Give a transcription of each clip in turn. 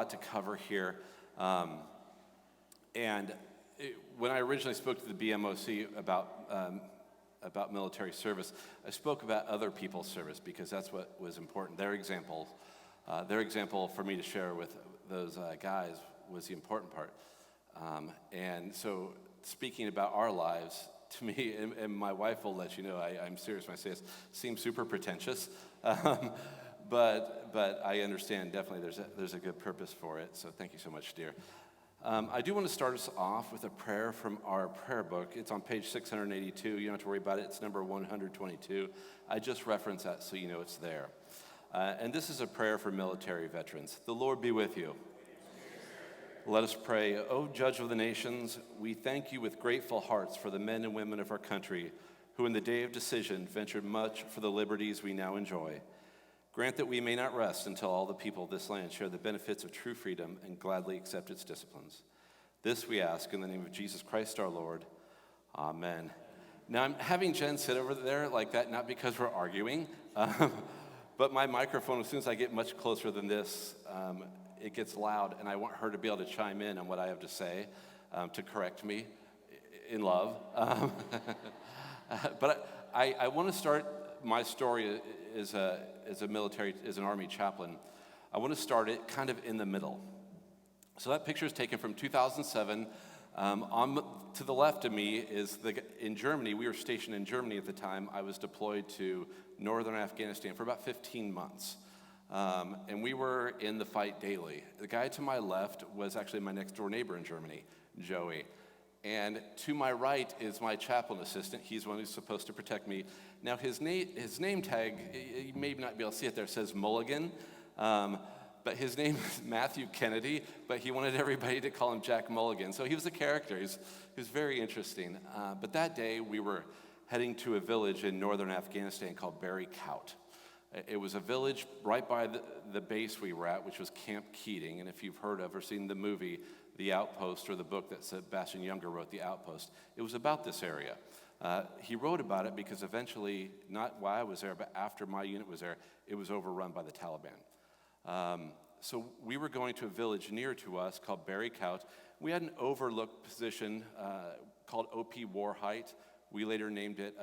lot to cover here. When I originally spoke to the BMOC about military service, I spoke about other people's service because that's what was important. Their example for me to share with those guys was the important part. And so speaking about our lives, to me, and my wife will let you know, I'm serious when I say this, seems super pretentious, but I understand definitely there's a good purpose for it, so thank you so much, dear. I do want to start us off with a prayer from our prayer book. It's on page 682. You don't have to worry about it. It's number 122. I just reference that so you know it's there. And this is a prayer for military veterans. The Lord be with you. Let us pray. O Judge of the nations, we thank you with grateful hearts for the men and women of our country who in the day of decision ventured much for the liberties we now enjoy. Grant that we may not rest until all the people of this land share the benefits of true freedom and gladly accept its disciplines. This we ask in the name of Jesus Christ our Lord. Amen. Now I'm having Jen sit over there like that, not because we're arguing, but my microphone, as soon as I get much closer than this, it gets loud, and I want her to be able to chime in on what I have to say, to correct me in love. But I want to start my story as an Army chaplain. I want to start it kind of in the middle. So that picture is taken from 2007. To the left of me is in Germany. We were stationed in Germany at the time. I was deployed to northern Afghanistan for about 15 months. And we were in the fight daily. The guy to my left was actually my next door neighbor in Germany, Joey. And to my right is my chaplain assistant. He's the one who's supposed to protect me. Now his name tag, you may not be able to see it there, says Mulligan. But his name is Matthew Kennedy, but he wanted everybody to call him Jack Mulligan. So he was a character. He was very interesting. But that day we were heading to a village in northern Afghanistan called Barry Kaut. It was a village right by the base we were at, which was Camp Keating. And if you've heard of or seen the movie, The Outpost, or the book that Sebastian Junger wrote, The Outpost, it was about this area. He wrote about it because eventually, not while I was there, but after my unit was there, it was overrun by the Taliban. So we were going to a village near to us called Barry Kaut. We had an overlooked position called OP War Height. We later named it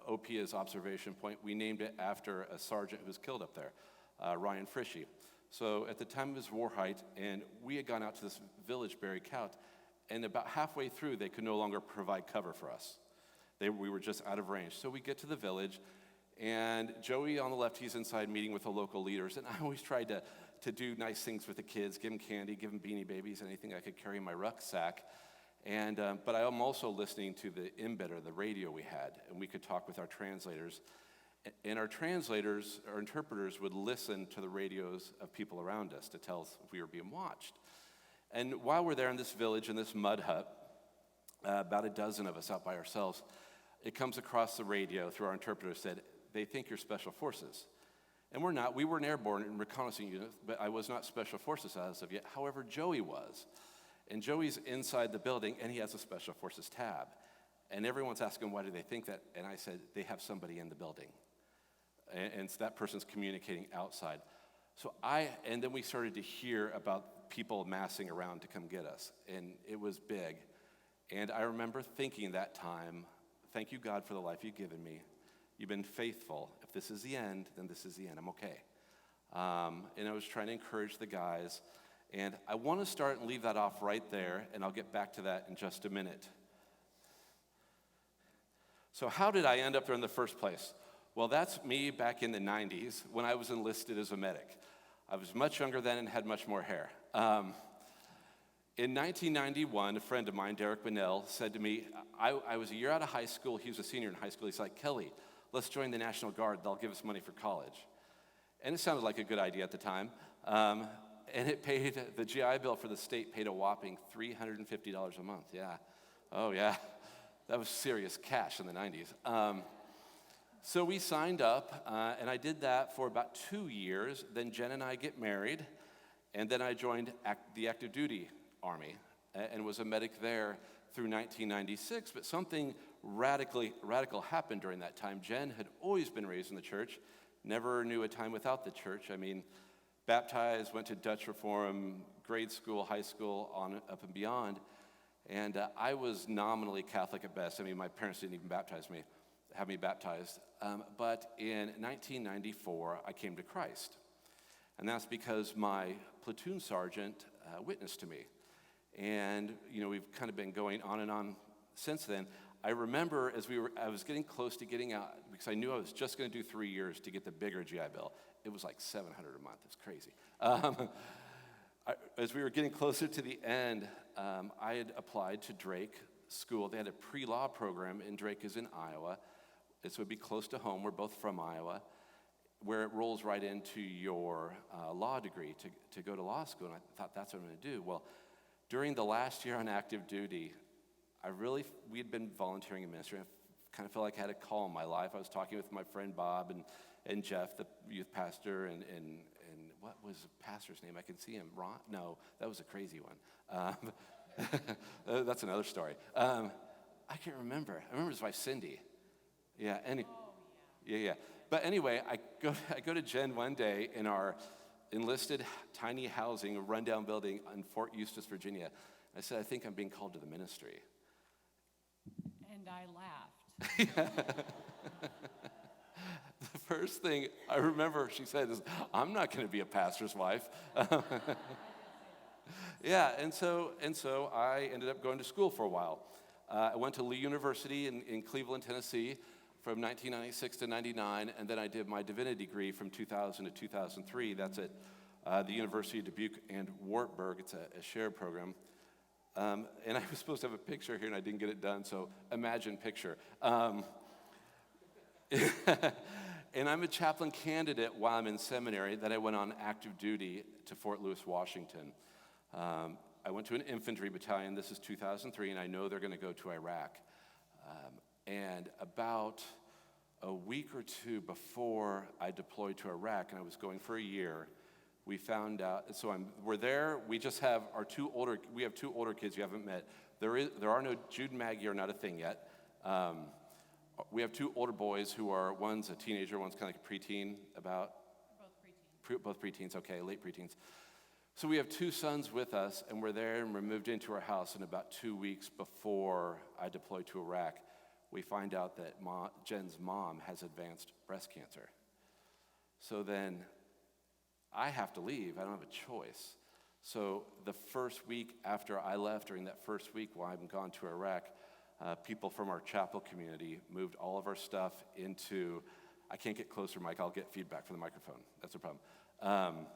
OP as Observation Point. We named it after a sergeant who was killed up there, Ryan Frishy. So at the time of his war height, and we had gone out to this village, Barry Kaut, and about halfway through, they could no longer provide cover for us. We were just out of range. So we get to the village, and Joey on the left, he's inside meeting with the local leaders, and I always tried to do nice things with the kids, give them candy, give them Beanie Babies, anything I could carry in my rucksack. But I am also listening to the embedder, the radio we had, and we could talk with our translators. And our translators, our interpreters, would listen to the radios of people around us to tell us if we were being watched. And while we're there in this village, in this mud hut, about a dozen of us out by ourselves, it comes across the radio through our interpreter said, they think you're special forces. And we're not. We were an airborne and reconnaissance unit, but I was not special forces as of yet. However, Joey was. And Joey's inside the building, and he has a Special Forces tab. And everyone's asking, why do they think that? And I said, they have somebody in the building. And so that person's communicating outside. And then we started to hear about people massing around to come get us. And it was big. And I remember thinking that time, thank you, God, for the life you've given me. You've been faithful. If this is the end, then this is the end. I'm okay. And I was trying to encourage the guys. And I want to start and leave that off right there, and I'll get back to that in just a minute. So how did I end up there in the first place? Well, that's me back in the 90s when I was enlisted as a medic. I was much younger then and had much more hair. In 1991, a friend of mine, Derek Bonnell, said to me, I was a year out of high school. He was a senior in high school. He's like, Kelly, let's join the National Guard. They'll give us money for college. And it sounded like a good idea at the time. And it paid, the GI Bill for the state paid a whopping $350 a month. Yeah. Oh, yeah. That was serious cash in the 90s. So we signed up, and I did that for about 2 years. Then Jen and I get married, and then I joined the active duty Army and was a medic there through 1996. But something radical happened during that time. Jen had always been raised in the church, never knew a time without the church. I mean, baptized, went to Dutch Reform, grade school, high school, on up and beyond. And I was nominally Catholic at best. I mean, my parents didn't even have me baptized. But in 1994, I came to Christ. And that's because my platoon sergeant witnessed to me. And, we've kind of been going on and on since then. I remember I was getting close to getting out, because I knew I was just going to do 3 years to get the bigger GI Bill. It was like $700 a month. It's crazy. As we were getting closer to the end, I had applied to Drake School. They had a pre-law program, and Drake is in Iowa. So it would be close to home. We're both from Iowa, where it rolls right into your law degree to go to law school. And I thought, that's what I'm going to do. Well, during the last year on active duty, we had been volunteering in ministry. I kind of felt like I had a call in my life. I was talking with my friend Bob and Jeff, the youth pastor, and what was the pastor's name? I can see him. Ron? No, that was a crazy one. That's another story. I can't remember. I remember his wife, Cindy. Yeah, yeah. But anyway, I go to Jen one day in our enlisted tiny housing, a rundown building in Fort Eustis, Virginia. I said, I think I'm being called to the ministry. And I laughed. The first thing I remember she said is, I'm not going to be a pastor's wife. Yeah, and so I ended up going to school for a while. I went to Lee University in Cleveland, Tennessee from 1996 to 99, and then I did my divinity degree from 2000 to 2003. That's at the University of Dubuque and Wartburg. It's a shared program. And I was supposed to have a picture here, and I didn't get it done, so imagine picture. And I'm a chaplain candidate while I'm in seminary. Then I went on active duty to Fort Lewis, Washington. I went to an infantry battalion. This is 2003, and I know they're going to go to Iraq. And about a week or two before I deployed to Iraq, and I was going for a year, we found out. So we're there. We just have two older kids you haven't met. There are no Jude and Maggie are not a thing yet. We have two older boys who are, one's a teenager, one's kind of like a preteen, about? Both preteens, okay, late preteens. So we have two sons with us, and we're there, and we're moved into our house, and about 2 weeks before I deployed to Iraq, we find out that Jen's mom has advanced breast cancer. So then I have to leave. I don't have a choice. So the first week after I left, during that first week while I'm gone to Iraq, people from our chapel community moved all of our stuff into, I can't get closer, Mike, I'll get feedback from the microphone. That's a problem.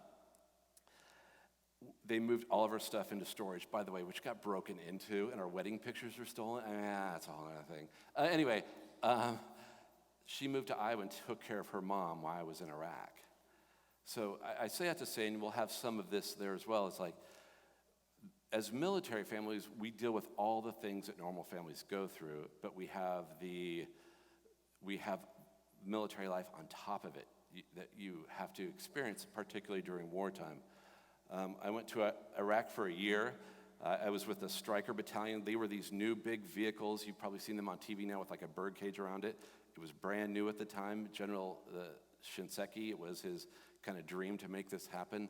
They moved all of our stuff into storage, by the way, which got broken into, and our wedding pictures were stolen. That's a whole other thing. Anyway, she moved to Iowa and took care of her mom while I was in Iraq. So I say that to say, and we'll have some of this there as well, it's like, as military families, we deal with all the things that normal families go through, but we have military life on top of it that you have to experience, particularly during wartime. I went to Iraq for a year. I was with the Stryker Battalion. They were these new big vehicles. You've probably seen them on TV now with like a bird cage around it. It was brand new at the time. General Shinseki, it was his kind of dream to make this happen.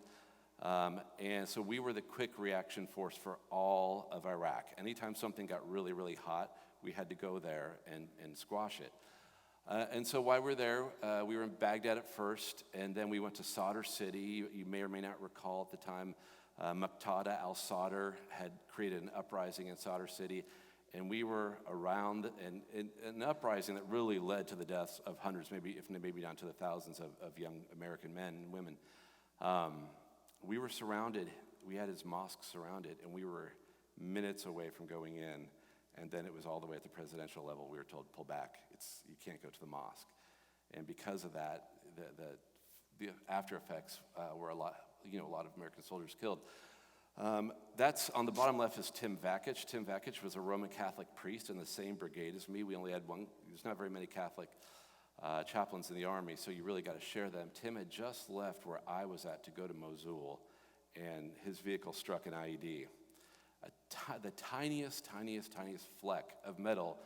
And so we were the quick reaction force for all of Iraq. Anytime something got really, really hot, we had to go there and squash it. And so while we were there, we were in Baghdad at first, and then we went to Sadr City. You may or may not recall at the time, Muqtada al-Sadr had created an uprising in Sadr City, and we were around an uprising that really led to the deaths of hundreds, maybe down to the thousands of young American men and women. We were surrounded. We had his mosque surrounded, and we were minutes away from going in. And then it was all the way at the presidential level. We were told, pull back. You can't go to the mosque. And because of that, the after effects were a lot of American soldiers killed. That's on the bottom left is Tim Vakich. Tim Vakich was a Roman Catholic priest in the same brigade as me. We only had one. There's not very many Catholic chaplains in the army, so you really got to share them. Tim had just left where I was at to go to Mosul, and his vehicle struck an IED. The tiniest fleck of metal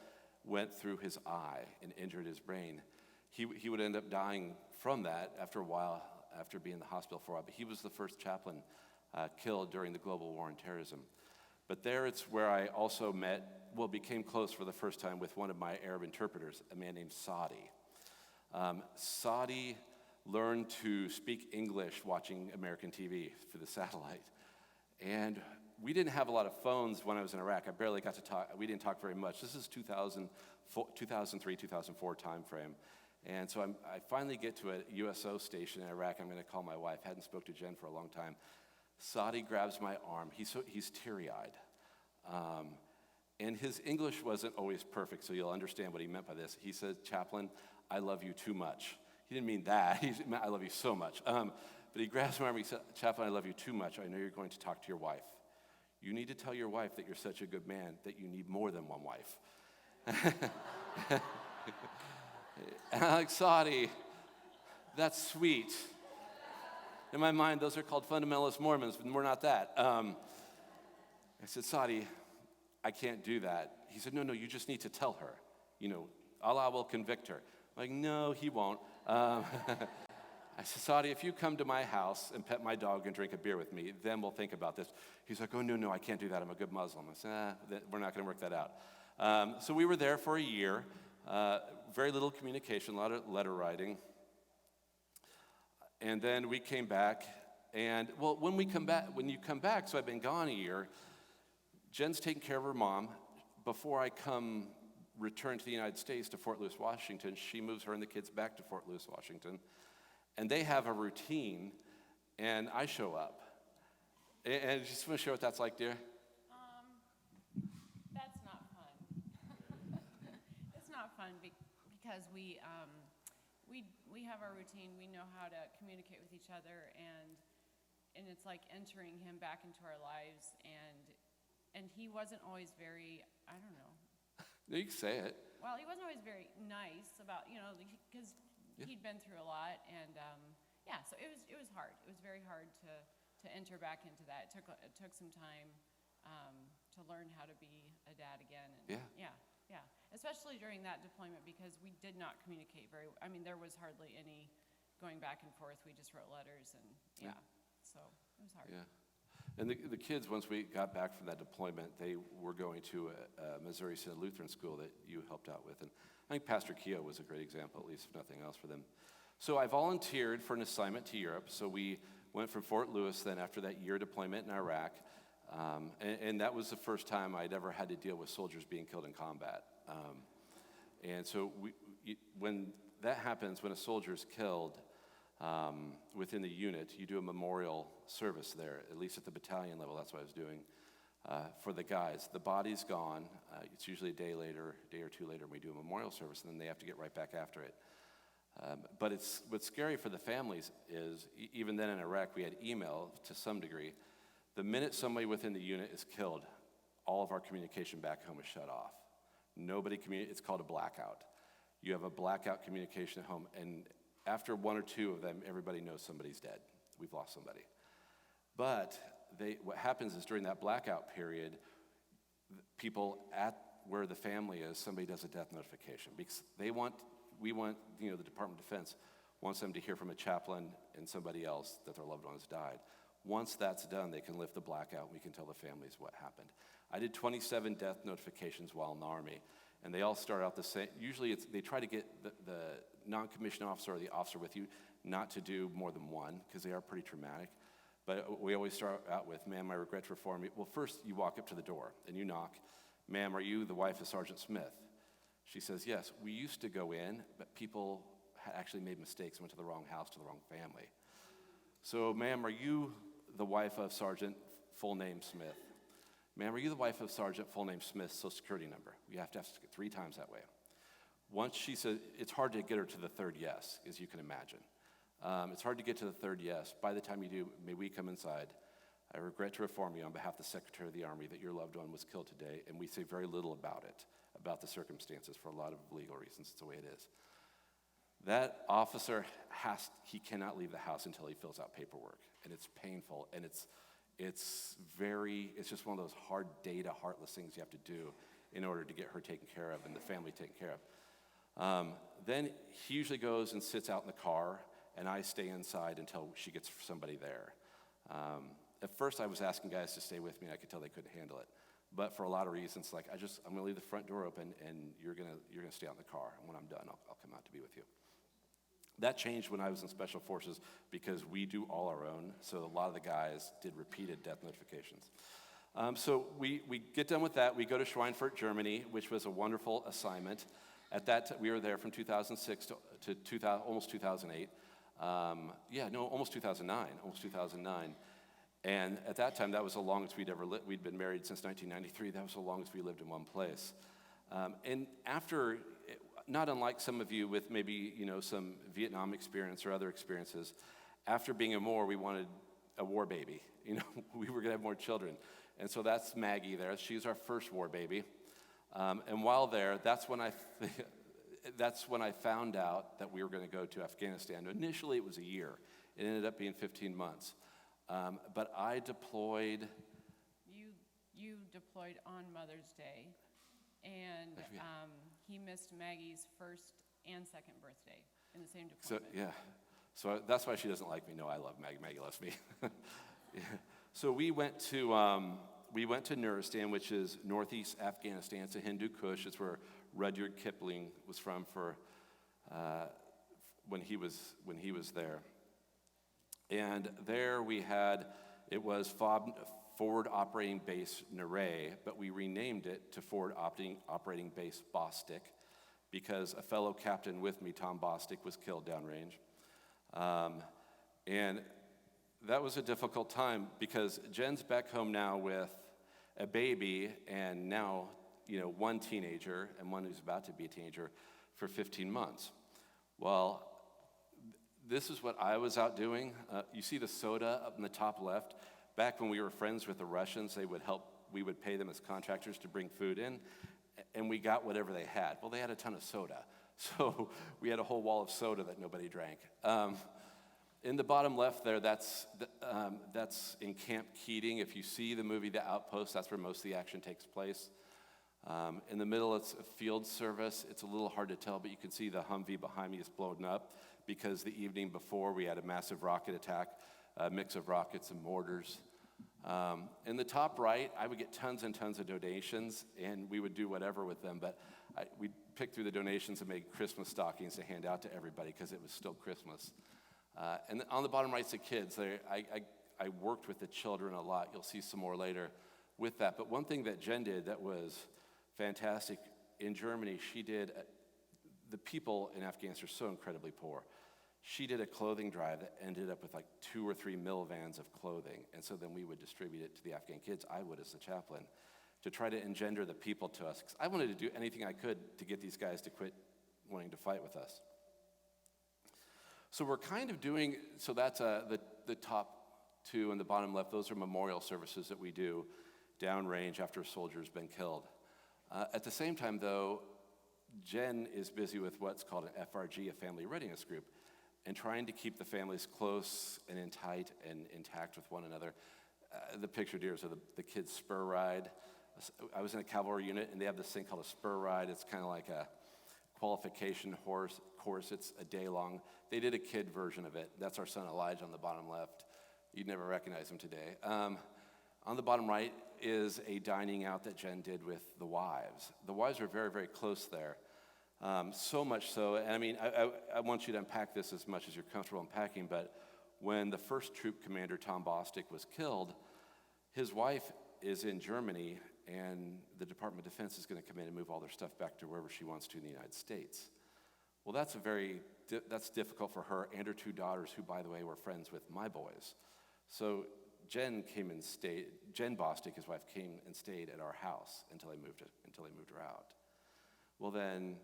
went through his eye and injured his brain. He would end up dying from that after a while, after being in the hospital for a while. But he was the first chaplain killed during the global war on terrorism. But there it's where I also became close for the first time with one of my Arab interpreters, a man named Saadi. Saadi learned to speak English watching American TV through the satellite. And we didn't have a lot of phones when I was in Iraq. I barely got to talk. We didn't talk very much. This is 2003, 2004 time frame. And so I finally get to a USO station in Iraq. I'm going to call my wife. Hadn't spoke to Jen for a long time. Saadi grabs my arm. He's teary-eyed. And his English wasn't always perfect, so you'll understand what he meant by this. He said, "Chaplain, I love you too much." He didn't mean that. He meant, "I love you so much." But he grabs my arm. He said, "Chaplain, I love you too much. I know you're going to talk to your wife. You need to tell your wife that you're such a good man that you need more than one wife." And I'm like, "Saadi, that's sweet." In my mind, those are called fundamentalist Mormons, but we're not that. I said, "Saadi, I can't do that." He said, No, you just need to tell her. Allah will convict her. I'm like, "No, he won't." I said, "Saadi, if you come to my house and pet my dog and drink a beer with me, then we'll think about this." He's like, "Oh, no, I can't do that. I'm a good Muslim." I said, "We're not going to work that out." So we were there for a year. Very little communication, a lot of letter writing. And then we came back. And, when you come back, so I've been gone a year, Jen's taking care of her mom. Before I return to the United States to Fort Lewis, Washington, she moves her and the kids back to Fort Lewis, Washington. And they have a routine, and I show up. And you just want to share what that's like, dear? That's not fun. It's not fun because we have our routine. We know how to communicate with each other, and it's like entering him back into our lives. And he wasn't always very, I don't know. No, you can say it. Well, he wasn't always very nice about, because he'd been through a lot, and so it was hard. It was very hard to enter back into that. It took some time to learn how to be a dad again. And yeah. Especially during that deployment, because we did not communicate there was hardly any going back and forth. We just wrote letters, and so it was hard. Yeah. And the kids, once we got back from that deployment, they were going to a Missouri Synod Lutheran school that you helped out with. And I think Pastor Keogh was a great example, at least if nothing else, for them. So I volunteered for an assignment to Europe. So we went from Fort Lewis then after that year deployment in Iraq. And that was the first time I'd ever had to deal with soldiers being killed in combat. And so when that happens, when a soldier is killed, within the unit, you do a memorial service there, at least at the battalion level. That's what I was doing for the guys. The body's gone. It's usually a day or two later, and we do a memorial service, and then they have to get right back after it. But what's scary for the families is, even then in Iraq, we had email to some degree. The minute somebody within the unit is killed, all of our communication back home is shut off. Nobody it's called a blackout. You have a blackout communication at home, and after one or two of them, everybody knows somebody's dead. We've lost somebody. But what happens is during that blackout period, people at where the family is, somebody does a death notification because the Department of Defense wants them to hear from a chaplain and somebody else that their loved one has died. Once that's done, they can lift the blackout and we can tell the families what happened. I did 27 death notifications while in the Army, and they all start out the same. Usually they try to get the non-commissioned officer or the officer with you not to do more than one because they are pretty traumatic. But we always start out with, "Ma'am, I regret to inform you." Well, first you walk up to the door and you knock. "Ma'am, are you the wife of Sergeant Smith?" She says, "Yes, we used to go in, but people had actually made mistakes and went to the wrong house, to the wrong family." "So, ma'am, are you the wife of Sergeant full name Smith?" "Ma'am, are you the wife of Sergeant full name Smith's social security number?" We have to ask it 3 times that way. Once she said, it's hard to get her to the third yes, as you can imagine. It's hard to get to the third yes. By the time you do, may we come inside. "I regret to inform you on behalf of the Secretary of the Army that your loved one was killed today," and we say very little about it, about the circumstances for a lot of legal reasons. It's the way it is. That officer he cannot leave the house until he fills out paperwork, and it's painful, and it's just one of those hard data, heartless things you have to do in order to get her taken care of and the family taken care of. Then he usually goes and sits out in the car and I stay inside until she gets somebody there. At first, I was asking guys to stay with me, and I could tell they couldn't handle it. But for a lot of reasons, like I'm going to leave the front door open, and you're gonna stay out in the car. And when I'm done, I'll come out to be with you. That changed when I was in Special Forces because we do all our own. So a lot of the guys did repeated death notifications. So we get done with that. We go to Schweinfurt, Germany, which was a wonderful assignment. At that we were there from 2006 to almost 2008. Almost 2009. And at that time, that was the longest we'd ever lived. We'd been married since 1993. That was the longest we lived in one place. And after, not unlike some of you with maybe, some Vietnam experience or other experiences, after being in war, we wanted a war baby. We were gonna have more children. And so that's Maggie there. She's our first war baby. And while there, that's when I found out that we were gonna go to Afghanistan. Initially, it was a year. It ended up being 15 months. But I deployed. You deployed on Mother's Day, and he missed Maggie's first and second birthday in the same deployment. So that's why she doesn't like me. No, I love Maggie. Maggie loves me. Yeah. So we went to Nuristan, which is northeast Afghanistan. It's a Hindu Kush. It's where Rudyard Kipling was from when he was there. And there it was Forward Operating Base Niray, but we renamed it to Forward Operating Base Bostic because a fellow captain with me, Tom Bostic, was killed downrange. And that was a difficult time because Jen's back home now with a baby and now, one teenager and one who's about to be a teenager for 15 months. Well, this is what I was out doing. You see the soda up in the top left? Back when we were friends with the Russians, we would pay them as contractors to bring food in, and we got whatever they had. Well, they had a ton of soda, so we had a whole wall of soda that nobody drank. In the bottom left there, that's in Camp Keating. If you see the movie The Outpost, that's where most of the action takes place. In the middle, it's a field service. It's a little hard to tell, but you can see the Humvee behind me is blown up because the evening before we had a massive rocket attack, a mix of rockets and mortars. In the top right, I would get tons and tons of donations, and we would do whatever with them, but we'd pick through the donations and make Christmas stockings to hand out to everybody because it was still Christmas. And on the bottom right's the kids. I worked with the children a lot. You'll see some more later with that. But one thing that Jen did that was fantastic in Germany, the people in Afghanistan are so incredibly poor. She did a clothing drive that ended up with like 2 or 3 mill vans of clothing. And so then we would distribute it to the Afghan kids. I would as the chaplain to try to engender the people to us. Because I wanted to do anything I could to get these guys to quit wanting to fight with us. So we're kind of doing, so that's the top 2 and the bottom left. Those are memorial services that we do downrange after a soldier's been killed. At the same time, though, Jen is busy with what's called an FRG, a family readiness group, and trying to keep the families close and tight and intact with one another. The picture here is of the kids' spur ride. I was in a cavalry unit, and they have this thing called a spur ride. It's kind of like a qualification course. It's a day long. They did a kid version of it. That's our son Elijah on the bottom left. You'd never recognize him today. On the bottom right is a dining out that Jen did with the wives. The wives are very, very close there. So much so, and I mean, I want you to unpack this as much as you're comfortable unpacking, but when the first troop commander, Tom Bostic, was killed, his wife is in Germany, and the Department of Defense is going to come in and move all their stuff back to wherever she wants to in the United States. Well, that's difficult for her and her 2 daughters, who, by the way, were friends with my boys. So Jen Bostic, his wife, came and stayed at our house until they moved her out. Well, then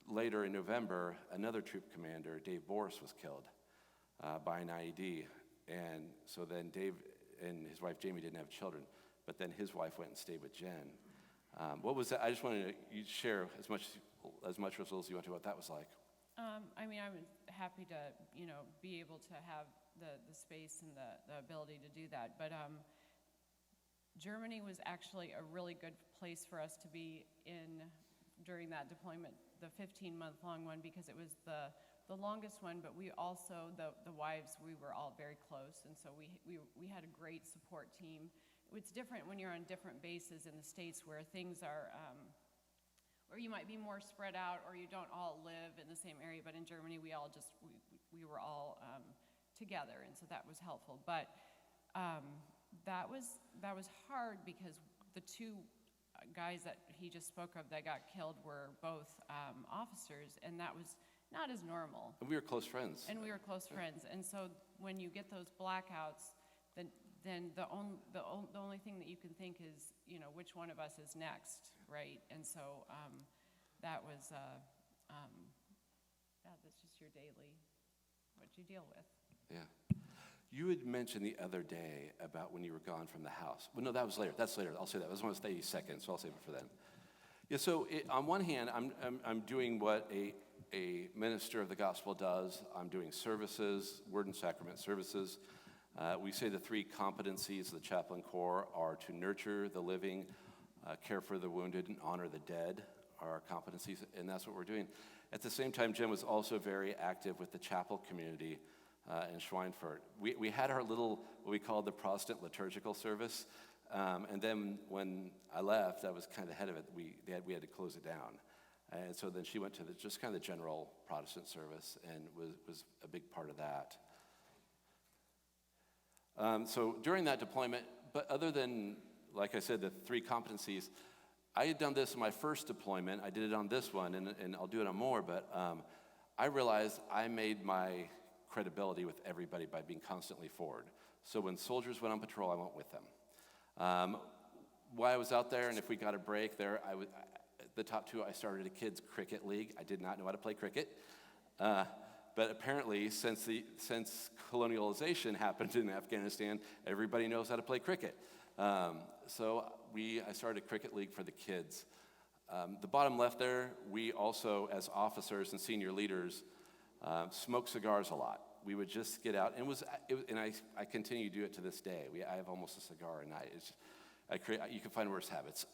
later in November, another troop commander, Dave Boris, was killed by an IED. And so then Dave and his wife Jamie didn't have children, but then his wife went and stayed with Jen. What was that? I just wanted you to share as much as you want to what that was like. I mean, I was happy to, be able to have the space and the ability to do that. But Germany was actually a really good place for us to be in during that deployment, the 15-month long one, because it was the the longest one, but we also, the wives, we were all very close, and so we had a great support team. It's different when you're on different bases in the States where things are, or you might be more spread out, or you don't all live in the same area, but in Germany, we were all together, and so that was helpful. But that was hard because the two guys that he just spoke of that got killed were both officers, and that was not as normal. And we were close friends. And we were close friends, and so when you get those blackouts, then the only thing that you can think is, which one of us is next, right? And so that was, that's just your daily, what you deal with. Yeah. You had mentioned the other day about when you were gone from the house. Well, no, that was later. That's later. I'll say that. I just want to stay second, so I'll save it for then. Yeah. So on one hand, I'm doing what a minister of the gospel does. I'm doing services, word and sacrament services. We say the three competencies of the Chaplain Corps are to nurture the living, care for the wounded, and honor the dead are our competencies, and that's what we're doing. At the same time, Jim was also very active with the chapel community in Schweinfurt. We had our little, what we called the Protestant liturgical service, and then when I left, I was kind of ahead of it. We had to close it down. And so then she went to just kind of the general Protestant service and was a big part of that. So during that deployment, but other than, like I said, the three competencies, I had done this in my first deployment. I did it on this one, and I'll do it on more, but I realized I made my credibility with everybody by being constantly forward. So when soldiers went on patrol, I went with them. While I was out there, and if we got a break there, the top two, I started a kids' cricket league. I did not know how to play cricket. But apparently, since colonialization happened in Afghanistan, everybody knows how to play cricket. So I started a cricket league for the kids. The bottom left there, we also, as officers and senior leaders, smoked cigars a lot. We would just get out, and I continue to do it to this day. I have almost a cigar a night. You can find worse habits.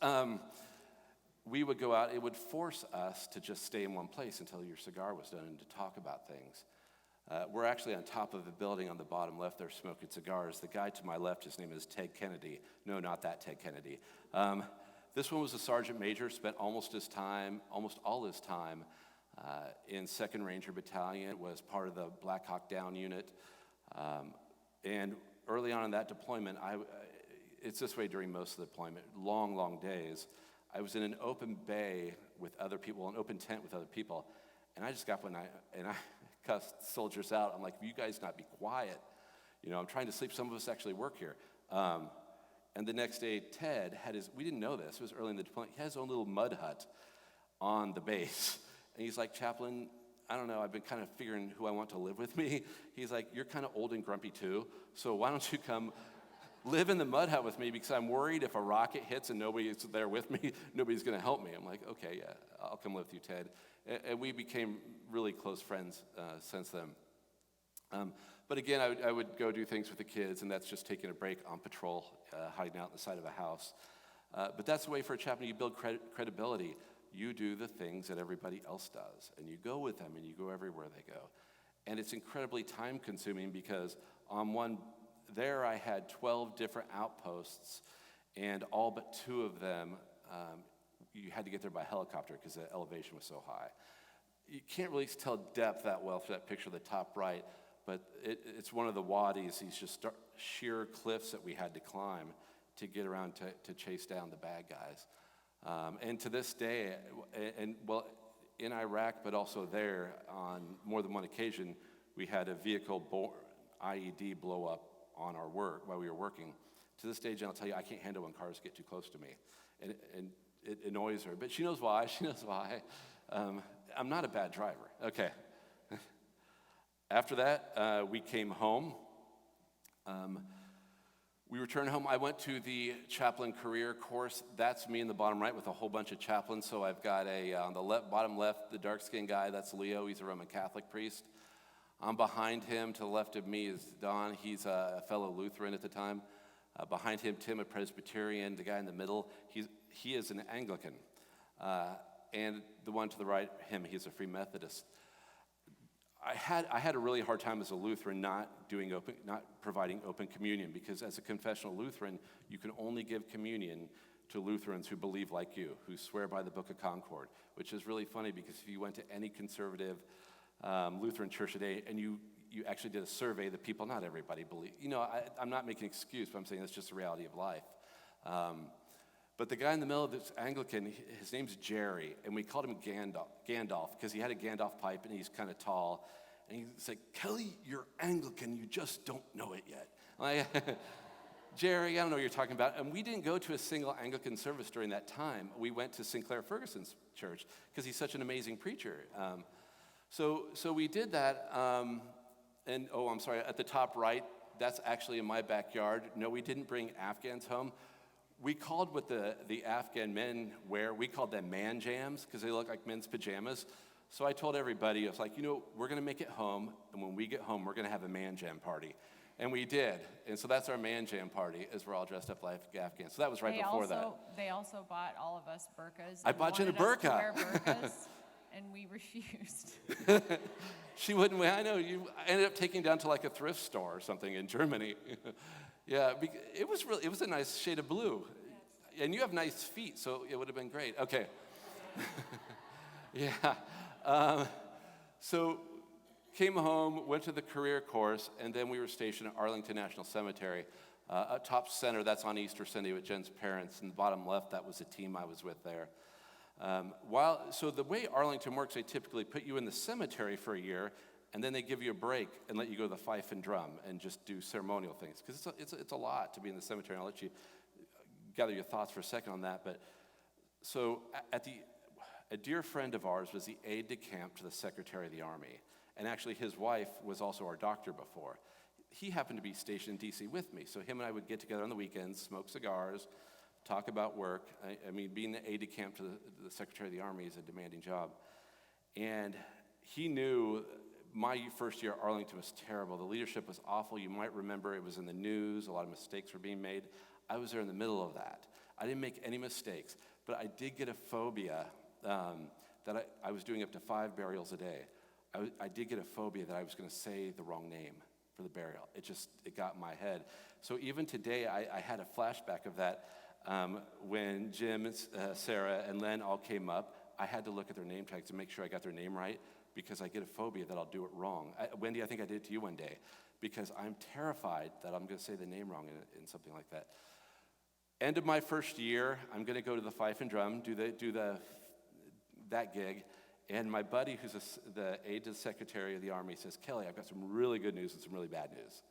We would go out. It would force us to just stay in one place until your cigar was done and to talk about things. We're actually on top of a building on the bottom left there smoking cigars. The guy to my left, his name is Ted Kennedy. No, not that Ted Kennedy. This one was a sergeant major, spent almost all his time in 2nd Ranger Battalion, was part of the Black Hawk Down unit. And early on in that deployment, it's this way during most of the deployment, long, long days. I was in an open bay with other people, an open tent with other people, and I just got up and I cussed soldiers out. I'm like, you guys not be quiet. I'm trying to sleep. Some of us actually work here. And the next day, Ted had we didn't know this, it was early in the deployment, he had his own little mud hut on the base. And he's like, Chaplain, I don't know, I've been kind of figuring who I want to live with me. He's like, you're kind of old and grumpy too, so why don't you come live in the mud hut with me, because I'm worried if a rocket hits and nobody's there with me, nobody's going to help me. I'm like, okay, yeah, I'll come live with you, Ted. And we became really close friends since then. But again, I would go do things with the kids, and that's just taking a break on patrol, hiding out on the side of a house. But that's the way for a chaplain. You build credibility. You do the things that everybody else does, and you go with them, and you go everywhere they go. And it's incredibly time-consuming because on one there, I had 12 different outposts, and all but 2 of them, you had to get there by helicopter because the elevation was so high. You can't really tell depth that well for that picture of the top right, but it's one of the wadis, these just sheer cliffs that we had to climb to get around to chase down the bad guys. And to this day, in Iraq, but also there, on more than one occasion, we had a vehicle IED blow up on our work while we were working. To this day, Jen, I'll tell you, I can't handle when cars get too close to me. And it annoys her, but she knows why. I'm not a bad driver. Okay. After that, we came home. We returned home. I went to the chaplain career course. That's me in the bottom right with a whole bunch of chaplains. So I've got on the bottom left, the dark-skinned guy, that's Leo. He's a Roman Catholic priest. I'm behind him. To the left of me is Don. He's a fellow Lutheran at the time. Behind him, Tim, a Presbyterian. The guy in the middle, he is an Anglican. And the one to the right, he's a Free Methodist. I had a really hard time as a Lutheran not providing open communion, because as a confessional Lutheran, you can only give communion to Lutherans who believe like you, who swear by the Book of Concord, which is really funny because if you went to any conservative Lutheran church today and you actually did a survey, the people, not everybody believe. I'm not making an excuse, but I'm saying that's just the reality of life. But the guy in the middle of this Anglican, his name's Jerry, and we called him Gandalf because he had a Gandalf pipe and he's kind of tall. And he's like, Kelly, you're Anglican, you just don't know it yet. I'm like, Jerry, I don't know what you're talking about. And we didn't go to a single Anglican service during that time. We went to Sinclair Ferguson's church because he's such an amazing preacher. So we did that. I'm sorry, at the top right, that's actually in my backyard. No, we didn't bring Afghans home. We called what the Afghan men wear, we called them man jams because they look like men's pajamas. So I told everybody, I was like, we're going to make it home, and when we get home, we're going to have a man jam party. And we did. And so that's our man jam party, as we're all dressed up like Afghans. So that was before that. They also bought all of us burqas. I bought Jen a burqa. To wear burqas, and we refused. She wouldn't wear. I know. I ended up taking down to like a thrift store or something in Germany. Yeah, it was a nice shade of blue. And you have nice feet, so it would have been great. Okay. Yeah. So came home, went to the career course, and then we were stationed at Arlington National Cemetery, a top center that's on Easter Sunday with Jen's parents. And the bottom left, that was the team I was with there. So the way Arlington works, they typically put you in the cemetery for a year, and then they give you a break and let you go to the fife and drum and just do ceremonial things. Because it's a lot to be in the cemetery. And I'll let you gather your thoughts for a second on that. But so a dear friend of ours was the aide-de-camp to the Secretary of the Army. And actually his wife was also our doctor before. He happened to be stationed in D.C. with me. So him and I would get together on the weekends, smoke cigars, talk about work. I mean, being the aide-de-camp to the Secretary of the Army is a demanding job. And he knew my first year at Arlington was terrible. The leadership was awful. You might remember it was in the news. A lot of mistakes were being made. I was there in the middle of that. I didn't make any mistakes, but I did get a phobia that I was doing up to 5 burials a day. I did get a phobia that I was going to say the wrong name for the burial. It got in my head. So even today, I had a flashback of that when Jim, Sarah, and Len all came up. I had to look at their name tags to make sure I got their name right because I get a phobia that I'll do it wrong. Wendy, I think I did it to you one day because I'm terrified that I'm going to say the name wrong in something like that. End of my first year, I'm going to go to the fife and drum, do that gig, and my buddy, who's the aide to the Secretary of the Army, says, Kelly, I've got some really good news and some really bad news.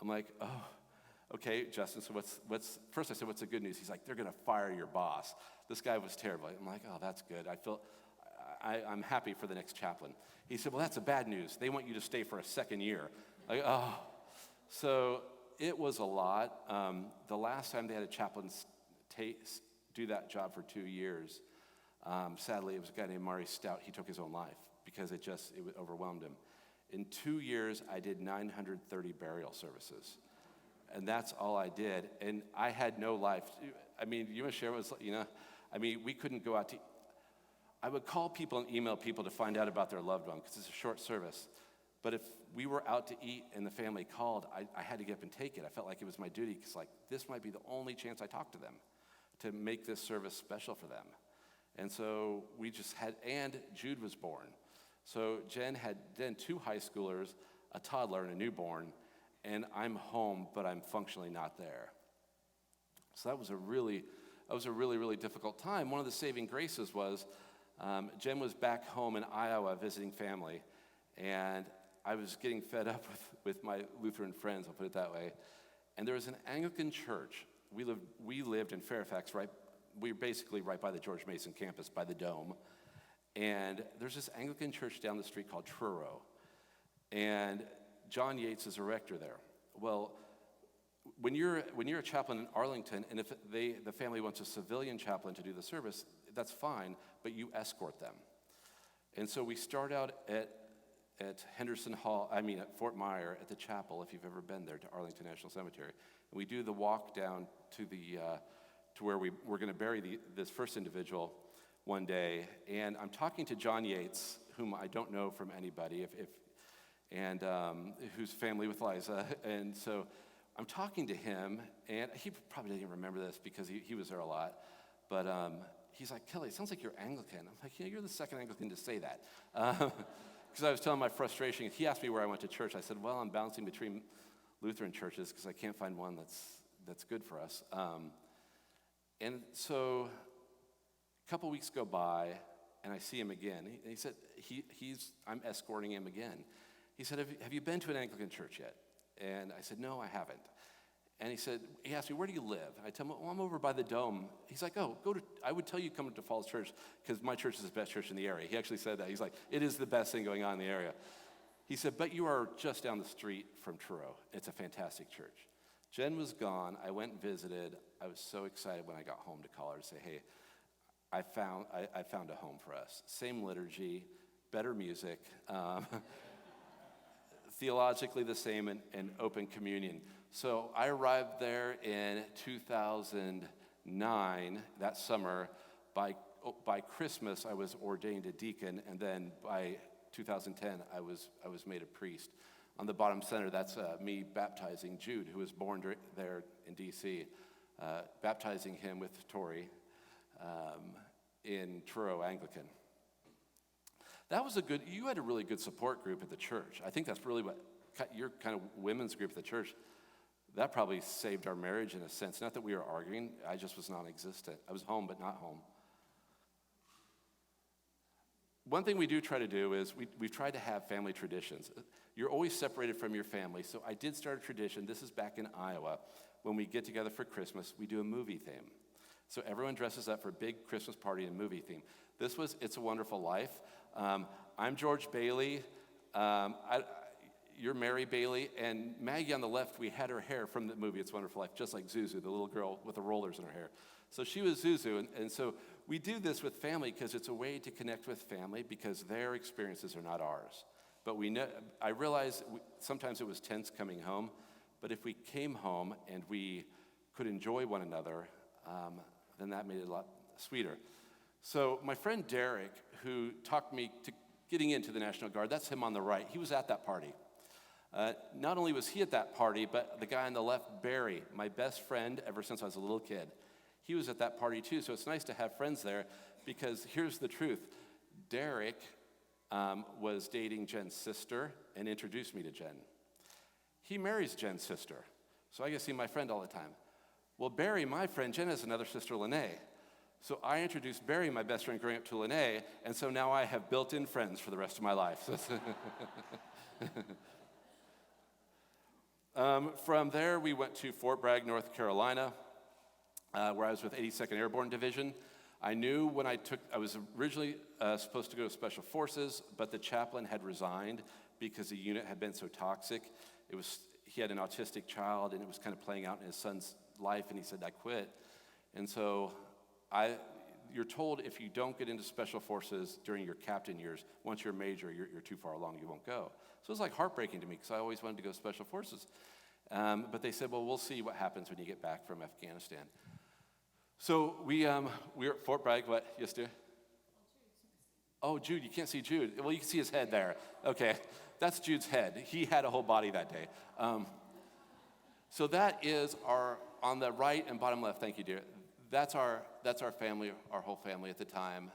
I'm like, oh, okay, Justin, so first I said, what's the good news? He's like, they're going to fire your boss. This guy was terrible. I'm like, oh, that's good. I'm happy for the next chaplain. He said, well, that's the bad news. They want you to stay for a second year. Like, oh. So it was a lot. The last time they had a chaplain do that job for 2 years, sadly, it was a guy named Maury Stout. He took his own life because it overwhelmed him. In 2 years, I did 930 burial services. And that's all I did. And I had no life. I mean, you want to share what we couldn't go out to. I would call people and email people to find out about their loved one because it's a short service. But if we were out to eat and the family called, I had to get up and take it. I felt like it was my duty because this might be the only chance I talk to them to make this service special for them. And so we just and Jude was born. So Jen had then 2 high schoolers, a toddler, and a newborn, and I'm home, but I'm functionally not there. So that was a really, really difficult time. One of the saving graces was Jen was back home in Iowa visiting family, and I was getting fed up with my Lutheran friends, I'll put it that way. And there was an Anglican church. We lived in Fairfax, we were basically right by the George Mason campus, by the Dome. And there's this Anglican church down the street called Truro. And John Yates is a rector there. Well, when you're a chaplain in Arlington, and if the family wants a civilian chaplain to do the service, that's fine, but you escort them. And so we start out at Henderson Hall, at Fort Myer at the chapel, if you've ever been there, to Arlington National Cemetery. And we do the walk down to to where we're going to bury this first individual one day. And I'm talking to John Yates, whom I don't know from anybody, and who's family with Liza. And so I'm talking to him, and he probably didn't even remember this because he was there a lot. But he's like, Kelly, it sounds like you're Anglican. I'm like, yeah, you're the second Anglican to say that. Because I was telling my frustration. He asked me where I went to church. I said, well, I'm bouncing between Lutheran churches because I can't find one that's good for us. And so a couple weeks go by, and I see him again. He said, I'm escorting him again. He said, have you been to an Anglican church yet? And I said, no, I haven't. And he asked me, where do you live? And I tell him, well, I'm over by the Dome. He's like, oh, I would tell you come to Falls Church because my church is the best church in the area. He actually said that. He's like, it is the best thing going on in the area. He said, but you are just down the street from Truro. It's a fantastic church. Jen was gone. I went and visited. I was so excited when I got home to call her to say, hey, I found a home for us. Same liturgy, better music, theologically the same, and open communion. So I arrived there in 2009, that summer. By Christmas, I was ordained a deacon, and then by 2010, I was made a priest. On the bottom center, that's me baptizing Jude, who was born there in D.C., baptizing him with Tori in Truro Anglican. You had a really good support group at the church. I think that's really what your kind of women's group at the church, that probably saved our marriage in a sense. Not that we were arguing, I just was non-existent. I was home, but not home. One thing we do try to do is we've tried to have family traditions. You're always separated from your family, so I did start a tradition. This is back in Iowa. When we get together for Christmas, we do a movie theme. So everyone dresses up for a big Christmas party and movie theme. This was It's a Wonderful Life. I'm George Bailey. You're Mary Bailey. And Maggie on the left, we had her hair from the movie It's a Wonderful Life, just like Zuzu, the little girl with the rollers in her hair. So she was Zuzu. And so we do this with family because it's a way to connect with family because their experiences are not ours. But I realized sometimes it was tense coming home. But if we came home and we could enjoy one another, then that made it a lot sweeter. So my friend Derek, who talked me to getting into the National Guard, that's him on the right. He was at that party. Not only was he at that party, but the guy on the left, Barry, my best friend ever since I was a little kid, he was at that party too. So it's nice to have friends there because here's the truth. Derek was dating Jen's sister and introduced me to Jen. He marries Jen's sister, so I get to see my friend all the time. Well, Barry, my friend, Jen has another sister, Lene. So I introduced Barry, my best friend growing up, to Lene, and so now I have built-in friends for the rest of my life. From there, we went to Fort Bragg, North Carolina, where I was with 82nd Airborne Division. I knew when I was originally supposed to go to Special Forces, but the chaplain had resigned because the unit had been so toxic. He had an autistic child, and it was kind of playing out in his son's life, and he said, I quit. And so you're told if you don't get into Special Forces during your captain years, once you're a major, you're too far along, you won't go. So it was like heartbreaking to me because I always wanted to go to Special Forces. But they said, well, we'll see what happens when you get back from Afghanistan. So we were at Fort Bragg. What? Yes, dear? Oh, Jude, you can't see Jude. Well, you can see his head there. Okay, that's Jude's head. He had a whole body that day. So that is on the right and bottom left, thank you, dear. That's our family, our whole family at the time.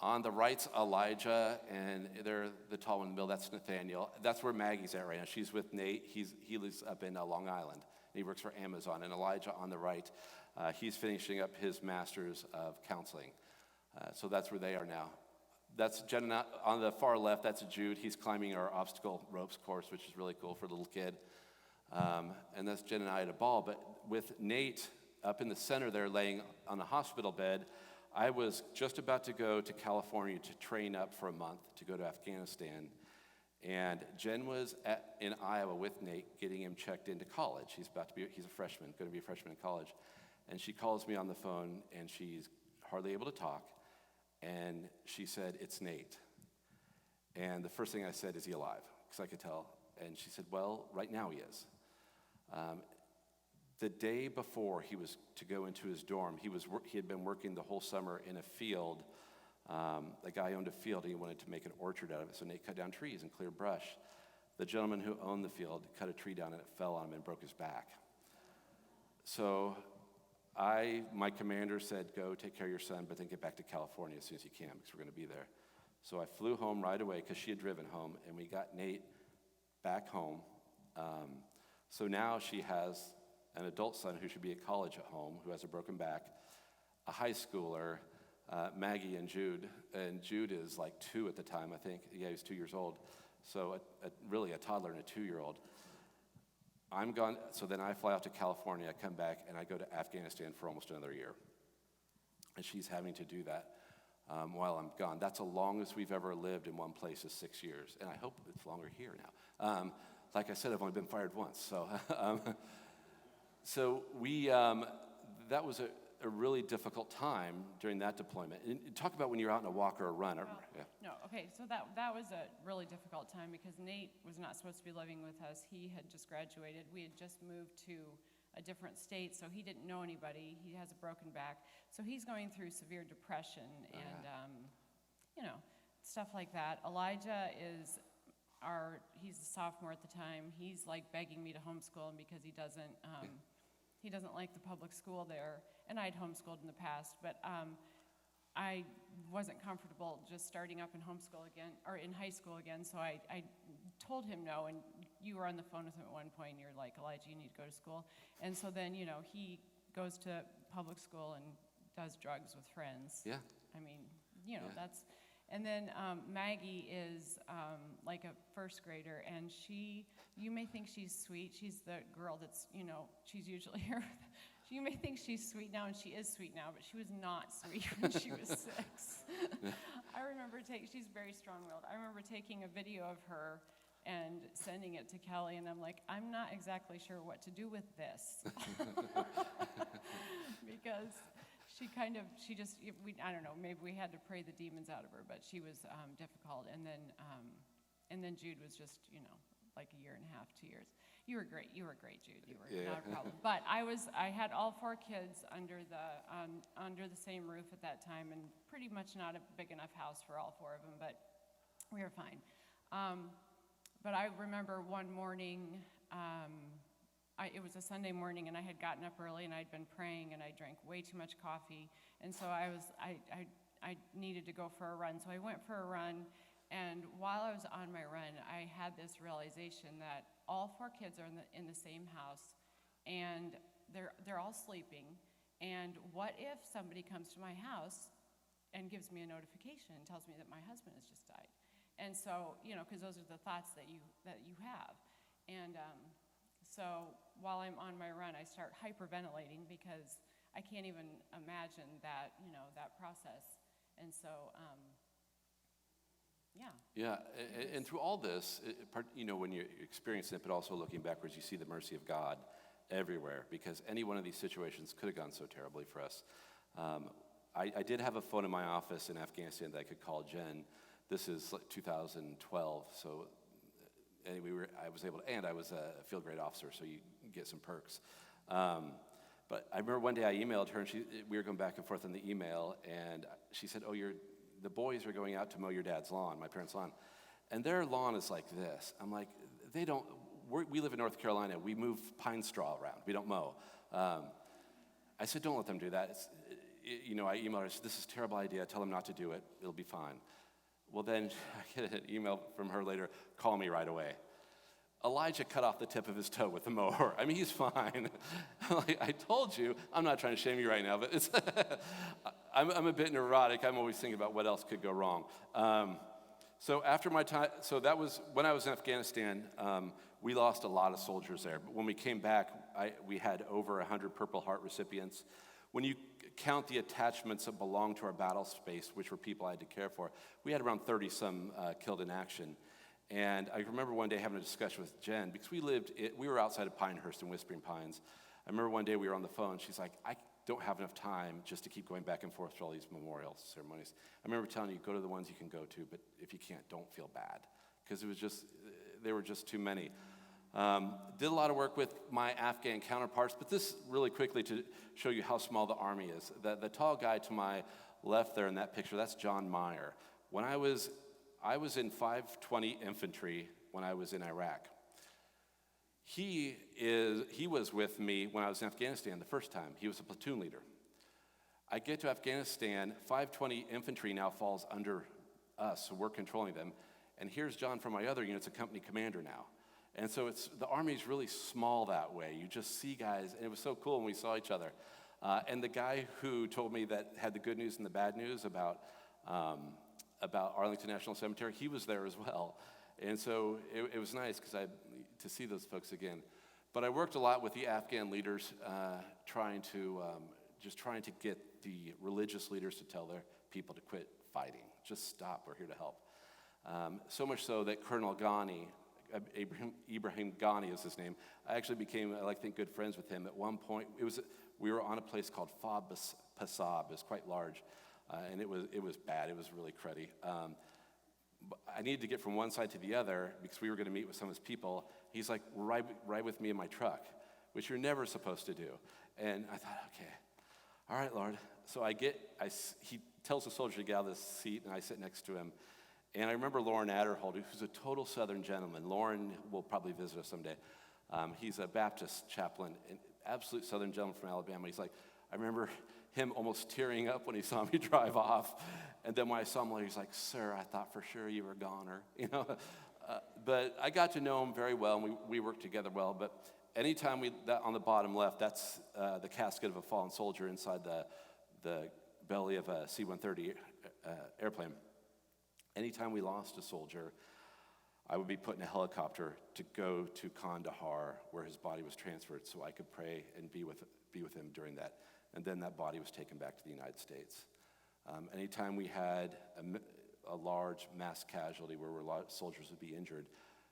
On the right's Elijah, and they're the tall one in the middle, that's Nathaniel. That's where Maggie's at right now. She's with Nate. He lives up in Long Island. He works for Amazon. And Elijah on the right, he's finishing up his master's of counseling. So that's where they are now. That's Jen on the far left, that's Jude. He's climbing our obstacle ropes course, which is really cool for a little kid. And that's Jen and I at a ball. But with Nate up in the center there laying on a hospital bed, I was just about to go to California to train up for a month to go to Afghanistan. And Jen was in Iowa with Nate getting him checked into college. He's a freshman, going to be a freshman in college. And she calls me on the phone, and she's hardly able to talk. And she said, it's Nate. And the first thing I said, is he alive? Because I could tell. And she said, well, right now he is. The day before he was to go into his dorm, he had been working the whole summer in a field The guy owned a field and he wanted to make an orchard out of it, so Nate cut down trees and cleared brush. The gentleman who owned the field cut a tree down and it fell on him and broke his back. So my commander said, go take care of your son, but then get back to California as soon as you can because we're going to be there. So I flew home right away because she had driven home, and we got Nate back home. So now she has an adult son who should be at college at home, who has a broken back, a high schooler, Maggie and Jude. And Jude is like 2 at the time, I think. Yeah, he was 2 years old. So really a toddler and a 2-year-old. I'm gone, so then I fly out to California, I come back, and I go to Afghanistan for almost another year. And she's having to do that while I'm gone. That's the longest we've ever lived in one place is 6 years, and I hope it's longer here now. Like I said, I've only been fired once, so. So that was a really difficult time during that deployment. And talk about when you're out in a walk or a run. No, okay, so that was a really difficult time because Nate was not supposed to be living with us. He had just graduated. We had just moved to a different state, so he didn't know anybody. He has a broken back. So he's going through severe depression and, stuff like that. Elijah he's a sophomore at the time. He's like begging me to homeschool him because he doesn't like the public school there. And I'd homeschooled in the past, but I wasn't comfortable just starting up in homeschool again, or in high school again, so I told him no, and you were on the phone with him at one point, and you're like, Elijah, you need to go to school. And so then, he goes to public school and does drugs with friends. Yeah. I mean, that's, and then Maggie is like a first grader, and you may think she's sweet. She's the girl that's, she's usually here. You may think she's sweet now, and she is sweet now, but she was not sweet when she was 6. I remember she's very strong-willed. I remember taking a video of her and sending it to Kelly, and I'm like, I'm not exactly sure what to do with this. Because I don't know, maybe we had to pray the demons out of her, but she was difficult. And then Jude was just, like a year and a half, 2 years. You were great, Jude. You were not a problem. But I had all 4 kids under the same roof at that time, and pretty much not a big enough house for all 4 of them, but we were fine. But I remember one morning, it was a Sunday morning, and I had gotten up early, and I'd been praying, and I drank way too much coffee, and so I needed to go for a run. So I went for a run, and while I was on my run, I had this realization that all 4 kids are in the same house, and they're all sleeping, and what if somebody comes to my house and gives me a notification and tells me that my husband has just died? And so, because those are the thoughts that you have. And so while I'm on my run, I start hyperventilating because I can't even imagine that, that process. And so, Yeah, and through all this, when you're experiencing it, but also looking backwards, you see the mercy of God everywhere, because any one of these situations could have gone so terribly for us. I did have a phone in my office in Afghanistan that I could call Jen. This is 2012, so I was able to, and I was a field grade officer, so you get some perks. But I remember one day I emailed her, and we were going back and forth on the email, and she said, the boys are going out to mow your dad's lawn, my parents' lawn, and their lawn is like this. I'm like, we live in North Carolina. We move pine straw around. We don't mow. I said, don't let them do that. I emailed her, I said, this is a terrible idea. Tell them not to do it. It'll be fine. Well, then I get an email from her later, call me right away. Elijah cut off the tip of his toe with the mower. I mean, he's fine. Like, I told you, I'm not trying to shame you right now, but I'm a bit neurotic. I'm always thinking about what else could go wrong. So after my time, so that was when I was in Afghanistan. We lost a lot of soldiers there. But when we came back, we had over 100 Purple Heart recipients. When you count the attachments that belonged to our battle space, which were people I had to care for, we had around 30-some killed in action. And I remember one day having a discussion with Jen, because we were outside of Pinehurst and Whispering Pines. I remember one day we were on the phone, she's like, I don't have enough time just to keep going back and forth to all these memorial ceremonies. I remember telling you, go to the ones you can go to, but if you can't, don't feel bad. Because there were just too many. Did a lot of work with my Afghan counterparts, but this really quickly to show you how small the Army is. The tall guy to my left there in that picture, that's John Meyer. When I was in 520 Infantry when I was in Iraq. He was with me when I was in Afghanistan the first time. He was a platoon leader. I get to Afghanistan, 520 Infantry now falls under us, so we're controlling them. And here's John from my other unit's a company commander now. And so the Army's really small that way. You just see guys, and it was so cool when we saw each other. And the guy who told me that had the good news and the bad news about Arlington National Cemetery, he was there as well. And so it was nice to see those folks again. But I worked a lot with the Afghan leaders, trying to get the religious leaders to tell their people to quit fighting. Just stop, we're here to help. So much so that Colonel Ghani, Ibrahim Ghani is his name, I actually became, I think, good friends with him. At one point, we were on a place called Fab Pasab. It was quite large, and it was bad. It was really cruddy. I needed to get from one side to the other because we were going to meet with some of his people. He's like, ride with me in my truck, which you're never supposed to do. And I thought, okay, all right, Lord. So he tells the soldier to get out of the seat, and I sit next to him. And I remember Lauren Adderhold, who's a total Southern gentleman. Lauren will probably visit us someday. He's a Baptist chaplain, an absolute Southern gentleman from Alabama. He's like, I remember him almost tearing up when he saw me drive off. And then when I saw him later, he's like, sir, I thought for sure you were a goner. But I got to know him very well, and we worked together well. But anytime on the bottom left, that's the casket of a fallen soldier inside the belly of a C-130 airplane. Anytime we lost a soldier, I would be put in a helicopter to go to Kandahar, where his body was transferred, so I could pray and be with him during that. And then that body was taken back to the United States. Anytime we had a large mass casualty where a lot of soldiers would be injured,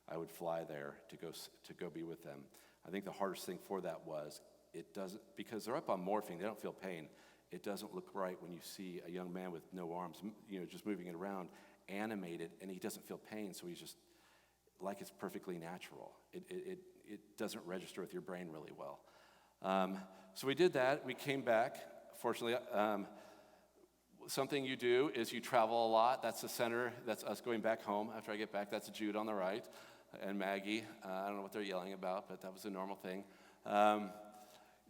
I would fly there to go be with them. I think the hardest thing for that was because they're up on morphine, they don't feel pain. It doesn't look right when you see a young man with no arms, just moving it around, animated, and he doesn't feel pain, so he's just like it's perfectly natural. It doesn't register with your brain really well. So we did that. We came back. Fortunately, something you do is you travel a lot. That's the center. That's us going back home. After I get back, that's Jude on the right and Maggie. I don't know what they're yelling about, but that was a normal thing.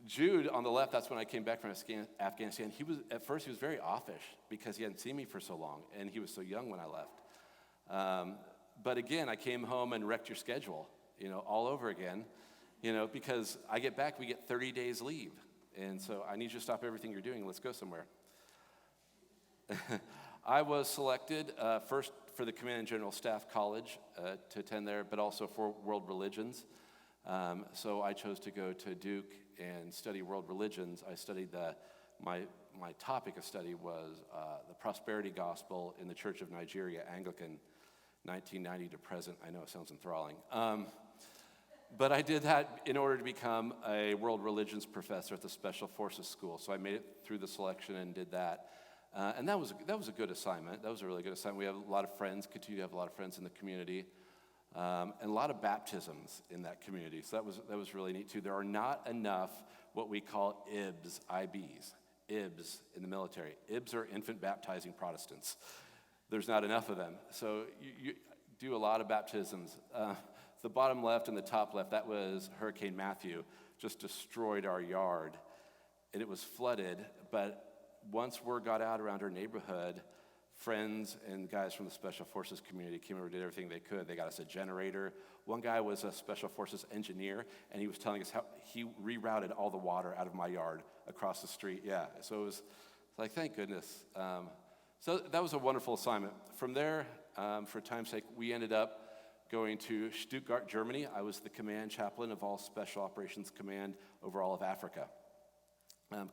Jude on the left, that's when I came back from Afghanistan. At first he was very offish because he hadn't seen me for so long, and he was so young when I left. But again, I came home and wrecked your schedule, all over again, because I get back, we get 30 days leave. And so I need you to stop everything you're doing and let's go somewhere. I was selected first for the Command and General Staff College to attend there, but also for world religions. So I chose to go to Duke and study world religions. I studied my topic of study was the prosperity gospel in the Church of Nigeria, Anglican, 1990 to present. I know it sounds enthralling. But I did that in order to become a world religions professor at the Special Forces School. So I made it through the selection and did that. And that was a good assignment. That was a really good assignment. We have a lot of friends, continue to have a lot of friends in the community. And a lot of baptisms in that community. So that was really neat too. There are not enough what we call IBs in the military. IBs are infant baptizing Protestants. There's not enough of them. So you do a lot of baptisms. The bottom left and the top left, that was Hurricane Matthew, just destroyed our yard. And it was flooded, but once word got out around our neighborhood, friends and guys from the Special Forces community came over, did everything they could. They got us a generator. One guy was a Special Forces engineer, and he was telling us how he rerouted all the water out of my yard across the street. Yeah, so it was like, thank goodness. So that was a wonderful assignment. From there, for time's sake, we ended up going to Stuttgart, Germany. I was the command chaplain of all Special Operations Command over all of Africa.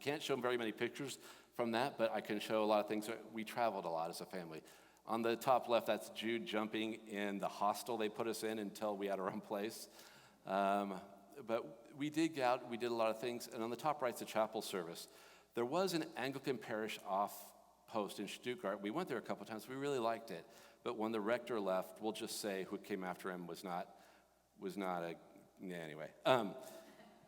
Can't show very many pictures from that, but I can show a lot of things. We traveled a lot as a family. On the top left, that's Jude jumping in the hostel they put us in until we had our own place. But we did get out, we did a lot of things, and on the top right's a chapel service. There was an Anglican parish off post in Stuttgart. We went there a couple times, we really liked it. But when the rector left, we'll just say who came after him was not a Yeah, anyway.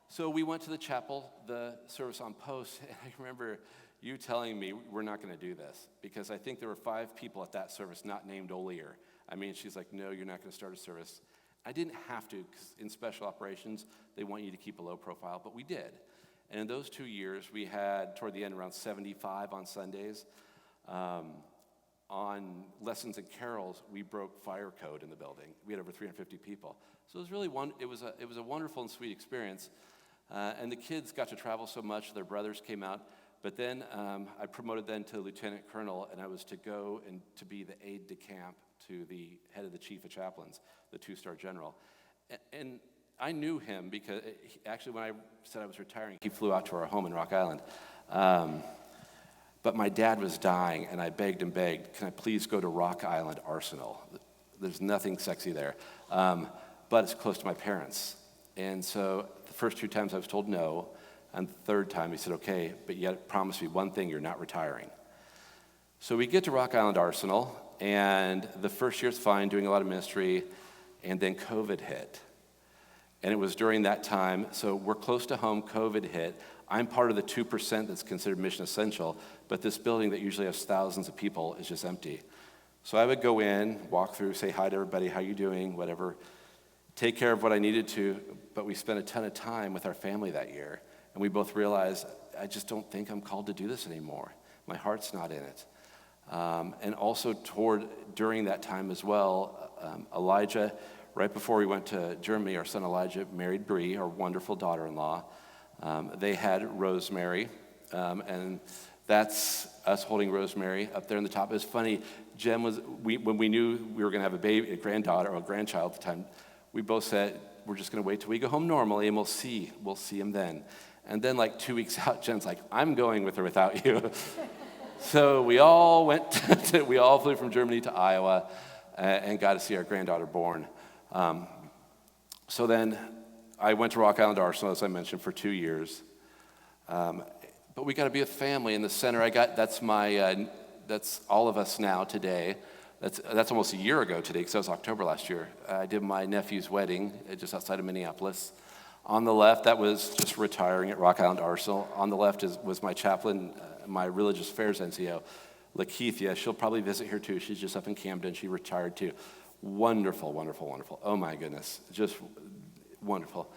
So we went to the chapel, the service on post, and I remember you telling me we're not going to do this because I think there were 5 people at that service not named Olier. I mean, she's like, no, you're not going to start a service. I didn't have to because in special operations, they want you to keep a low profile, but we did. And in those 2 years, we had, toward the end, around 75 on Sundays. On lessons and carols, we broke fire code in the building. We had over 350 people. So it was really it was a wonderful and sweet experience. And the kids got to travel so much, their brothers came out. But then I promoted then to lieutenant colonel, and I was to go and to be the aide de camp to the head of the chief of chaplains, the 2-star general. And I knew him because actually when I said I was retiring, he flew out to our home in Rock Island. But my dad was dying, and I begged and begged, can I please go to Rock Island Arsenal? There's nothing sexy there, but it's close to my parents. And so the first 2 times I was told no, and the third time he said, okay, but you promise me one thing, you're not retiring. So we get to Rock Island Arsenal, and the first year's fine, doing a lot of ministry, and then COVID hit. And it was during that time, so we're close to home, COVID hit. I'm part of the 2% that's considered mission essential, but this building that usually has thousands of people is just empty. So I would go in, walk through, say hi to everybody, how you doing, whatever, take care of what I needed to, but we spent a ton of time with our family that year. And we both realized, I just don't think I'm called to do this anymore. My heart's not in it. And also during that time as well, Elijah, right before we went to Germany, our son Elijah married Bree, our wonderful daughter-in-law. They had Rosemary, and that's us holding Rosemary up there in the top. It's funny, Jen when we knew we were going to have a granddaughter or a grandchild at the time, we both said, we're just going to wait till we go home normally, and we'll see him then. And then like 2 weeks out, Jen's like, I'm going with or without you. So we all we all flew from Germany to Iowa and got to see our granddaughter born. So then I went to Rock Island Arsenal, as I mentioned, for 2 years. But we got to be a family in the center. That's all of us now today. That's almost a year ago today, because that was October last year. I did my nephew's wedding just outside of Minneapolis. On the left, that was just retiring at Rock Island Arsenal. On the left was my chaplain, my religious affairs NCO, Lakeithia. She'll probably visit here too. She's just up in Camden. She retired too. Wonderful, wonderful, wonderful. Oh my goodness, just wonderful.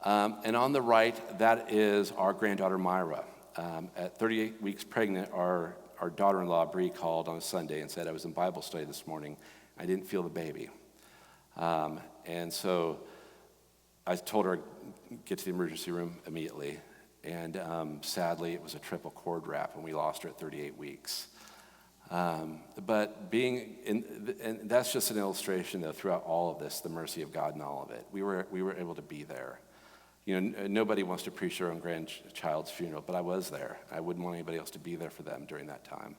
And on the right, that is our granddaughter Myra. At 38 weeks pregnant, our daughter-in-law Bree called on a Sunday and said, I was in Bible study this morning. I didn't feel the baby. And so I told her, get to the emergency room immediately. And sadly, it was a triple cord wrap, and we lost her at 38 weeks. But and that's just an illustration, though, throughout all of this, the mercy of God in all of it. We were able to be there. You know, nobody wants to preach their own grandchild's funeral, but I was there. I wouldn't want anybody else to be there for them during that time.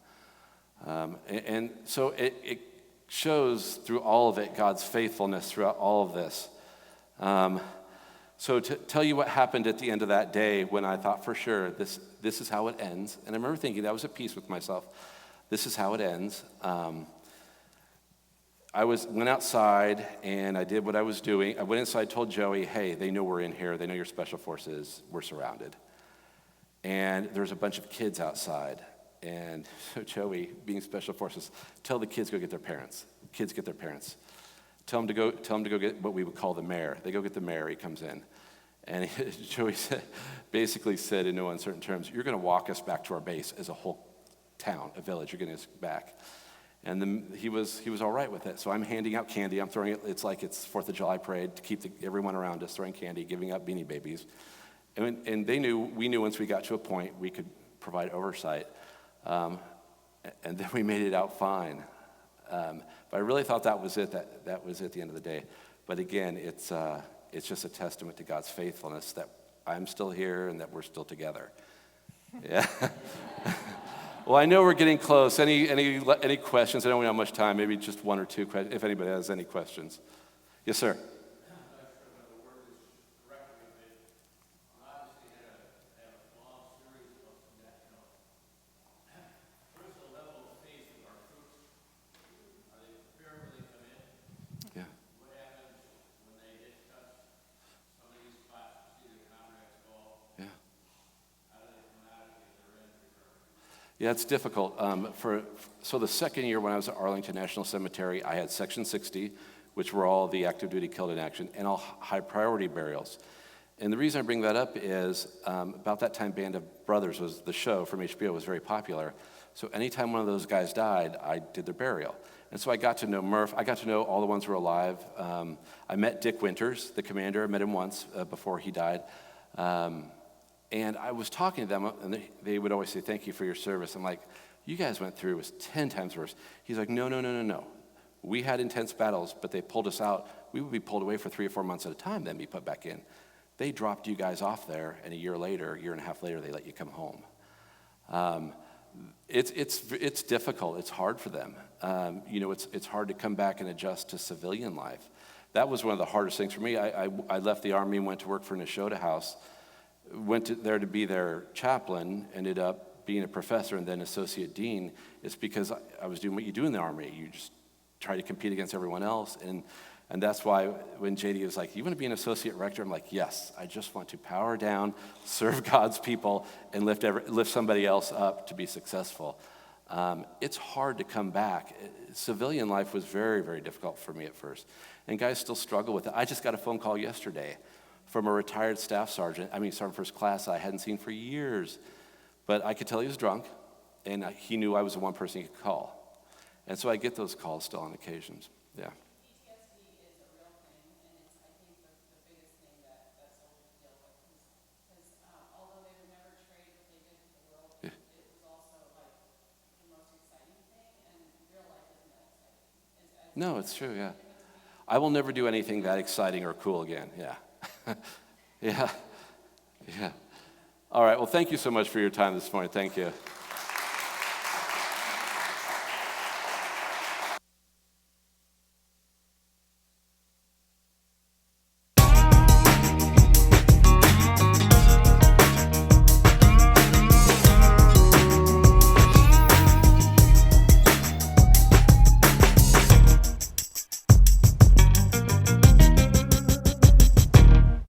And so it shows through all of it God's faithfulness throughout all of this. So to tell you what happened at the end of that day when I thought for sure this is how it ends, and I remember thinking I was at peace with myself. This is how it ends. I went outside and I did what I was doing. I went inside, told Joey, hey, they know we're in here. They know you're special forces. We're surrounded. And there's a bunch of kids outside. And so Joey, being special forces, tell the kids go get their parents. Kids get their parents. Tell them to go get what we would call the mayor. They go get the mayor. He comes in. And Joey basically said in no uncertain terms, you're going to walk us back to our base as a whole town, a village. You're getting us back. And then he was all right with it. So I'm handing out candy. I'm throwing it. It's like it's 4th of July parade to keep everyone around us throwing candy, giving out Beanie Babies. And we knew once we got to a point we could provide oversight. And then we made it out fine. But I really thought that was it. That was it at the end of the day. But again, it's just a testament to God's faithfulness that I'm still here and that we're still together. Yeah. Well, I know we're getting close. Any questions? I don't have much time. Maybe just one or two questions, if anybody has any questions. Yes, sir. Yeah, it's difficult. So the second year when I was at Arlington National Cemetery, I had Section 60, which were all the active duty killed in action, and all high priority burials. And the reason I bring that up is about that time, Band of Brothers was the show from HBO was very popular. So anytime one of those guys died, I did their burial. And so I got to know Murph. I got to know all the ones who were alive. I met Dick Winters, the commander. I met him once before he died. And I was talking to them, and they would always say, thank you for your service. I'm like, you guys went through, it was 10 times worse. He's like, no. We had intense battles, but they pulled us out. We would be pulled away for 3 or 4 months at a time, then be put back in. They dropped you guys off there, and a year and a half later, they let you come home. It's difficult. It's hard for them. It's hard to come back and adjust to civilian life. That was one of the hardest things for me. I left the Army and went to work for Nashotah House. There to be their chaplain, ended up being a professor and then associate dean. It's because I was doing what you do in the Army. You just try to compete against everyone else. And that's why when JD was like, you want to be an associate rector? I'm like, yes, I just want to power down, serve God's people, and lift somebody else up to be successful. It's hard to come back. Civilian life was very, very difficult for me at first. And guys still struggle with it. I just got a phone call yesterday from a retired sergeant first class I hadn't seen for years. But I could tell he was drunk, and he knew I was the one person he could call. And so I get those calls still on occasions, yeah. PTSD is a real thing, and it's, I think, the biggest thing that soldiers deal with. Because although they would never trade what they did for the world, Yeah. it was also like the most exciting thing, and real life isn't that exciting. No, it's true, yeah. I will never do anything that exciting or cool again, yeah. Yeah. All right, well, thank you so much for your time this morning. Thank you.